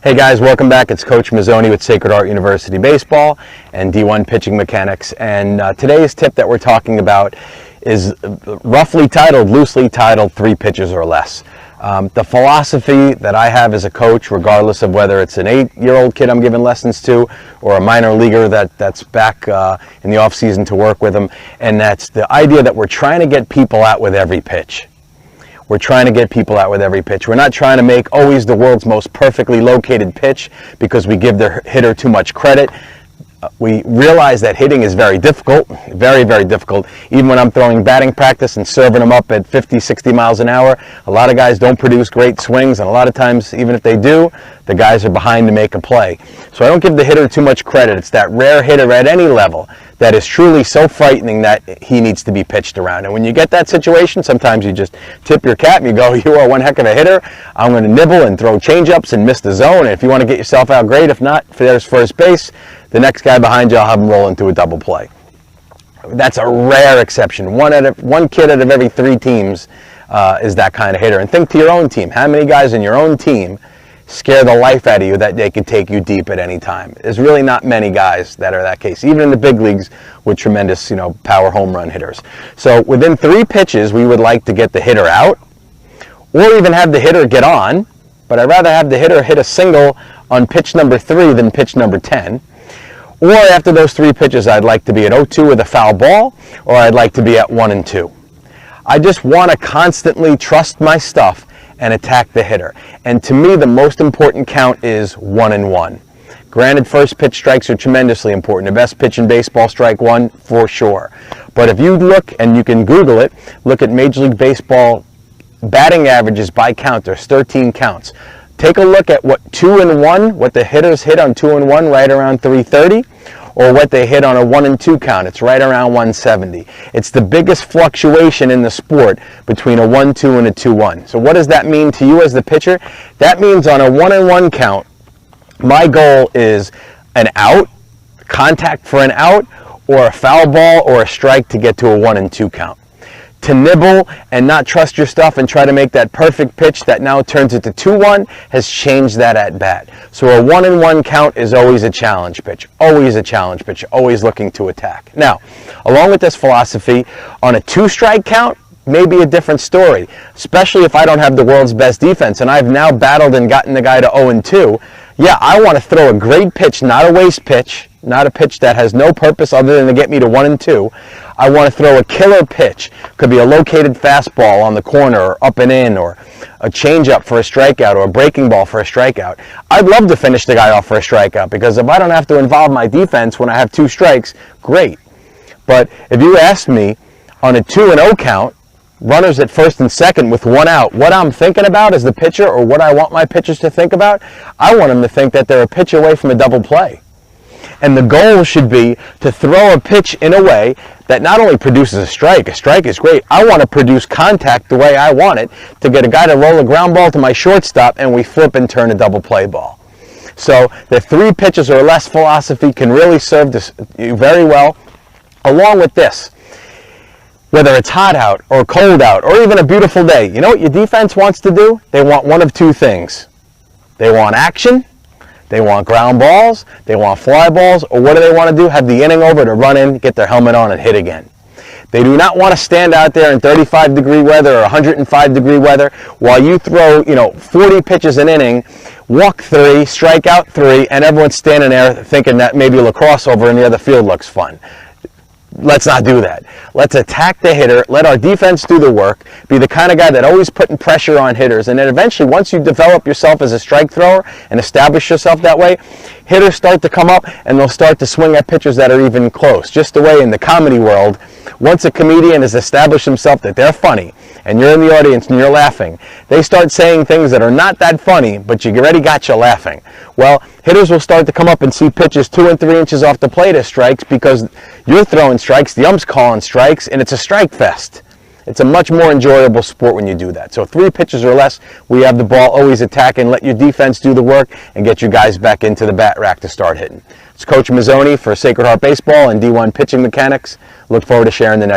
Hey guys, welcome back. It's Coach Mazzoni with Sacred Heart University Baseball and D1 Pitching Mechanics. And today's tip that we're talking about is loosely titled 3 pitches or less. The philosophy that I have as a coach, regardless of whether it's an 8-year-old kid I'm giving lessons to or a minor leaguer that's back in the off season to work with them, and that's the idea that we're trying to get people out with every pitch. We're trying to get people out with every pitch. We're not trying to make always the world's most perfectly located pitch because we give the hitter too much credit. We realize that hitting is very difficult, very, very difficult. Even when I'm throwing batting practice and serving them up at 50, 60 miles an hour, a lot of guys don't produce great swings, and a lot of times, even if they do, the guys are behind to make a play. So I don't give the hitter too much credit. It's that rare hitter at any level that is truly so frightening that he needs to be pitched around. And when you get that situation, sometimes you just tip your cap and you go, you are one heck of a hitter. I'm going to nibble and throw changeups and miss the zone. And if you want to get yourself out, great. If not, if there's first base, the next guy behind you, I'll have him roll into a double play. That's a rare exception. One kid out of every 3 teams is that kind of hitter. And think to your own team. How many guys in your own team scare the life out of you that they can take you deep at any time? There's really not many guys that are that case, even in the big leagues with tremendous, power home run hitters. So within 3 pitches, we would like to get the hitter out or even have the hitter get on, but I'd rather have the hitter hit a single on pitch number 3 than pitch number 10. Or after those 3 pitches, I'd like to be at 0-2 with a foul ball, or I'd like to be at 1-2. I just want to constantly trust my stuff and attack the hitter. And to me, the most important count is 1-1. Granted, first pitch strikes are tremendously important. The best pitch in baseball, strike 1, for sure. But if you look, and you can Google it, look at Major League Baseball batting averages by count. There's 13 counts. Take a look at what 2-1, what the hitters hit on 2-1, right around 330, or what they hit on a 1-2 count. It's right around 170. It's the biggest fluctuation in the sport between a 1-2 and a 2-1. So what does that mean to you as the pitcher? That means on a 1-1 count, my goal is an out, contact for an out, or a foul ball or a strike to get to a 1-2 count. To nibble and not trust your stuff and try to make that perfect pitch that now turns into 2-1 has changed that at bat. So a 1-1 count is always a challenge pitch, always a challenge pitch, always looking to attack. Now, along with this philosophy, on a 2-strike count, maybe a different story, especially if I don't have the world's best defense and I've now battled and gotten the guy to 0-2. Yeah, I want to throw a great pitch, not a waste pitch, not a pitch that has no purpose other than to get me to 1-2. I want to throw a killer pitch. Could be a located fastball on the corner or up and in, or a changeup for a strikeout, or a breaking ball for a strikeout. I'd love to finish the guy off for a strikeout, because if I don't have to involve my defense when I have 2 strikes, great. But if you ask me on a 2-0 count, runners at first and second with 1 out, what I'm thinking about as the pitcher, or what I want my pitchers to think about, I want them to think that they're a pitch away from a double play. And the goal should be to throw a pitch in a way that not only produces a strike is great, I want to produce contact the way I want it, to get a guy to roll a ground ball to my shortstop and we flip and turn a double play ball. So the 3 pitches or less philosophy can really serve you very well. Along with this, whether it's hot out or cold out or even a beautiful day, you know what your defense wants to do? They want one of 2 things. They want action. They want ground balls, they want fly balls, or what do they want to do? Have the inning over to run in, get their helmet on, and hit again. They do not want to stand out there in 35-degree weather or 105-degree weather while you throw, 40 pitches an inning, walk 3, strike out 3, and everyone's standing there thinking that maybe a lacrosse over in the other field looks fun. Let's not do that. Let's attack the hitter, let our defense do the work, be the kind of guy that always putting pressure on hitters, and then eventually, once you develop yourself as a strike thrower and establish yourself that way, hitters start to come up and they'll start to swing at pitchers that are even close. Just the way in the comedy world, once a comedian has established himself that they're funny, and you're in the audience and you're laughing, they start saying things that are not that funny, but you already got you laughing. Well, hitters will start to come up and see pitches 2 and 3 inches off the plate as strikes because you're throwing strikes, the ump's calling strikes, and it's a strike fest. It's a much more enjoyable sport when you do that. So 3 pitches or less, we have the ball, always attack, and let your defense do the work and get your guys back into the bat rack to start hitting. It's Coach Mazzoni for Sacred Heart Baseball and D1 Pitching Mechanics. Look forward to sharing the next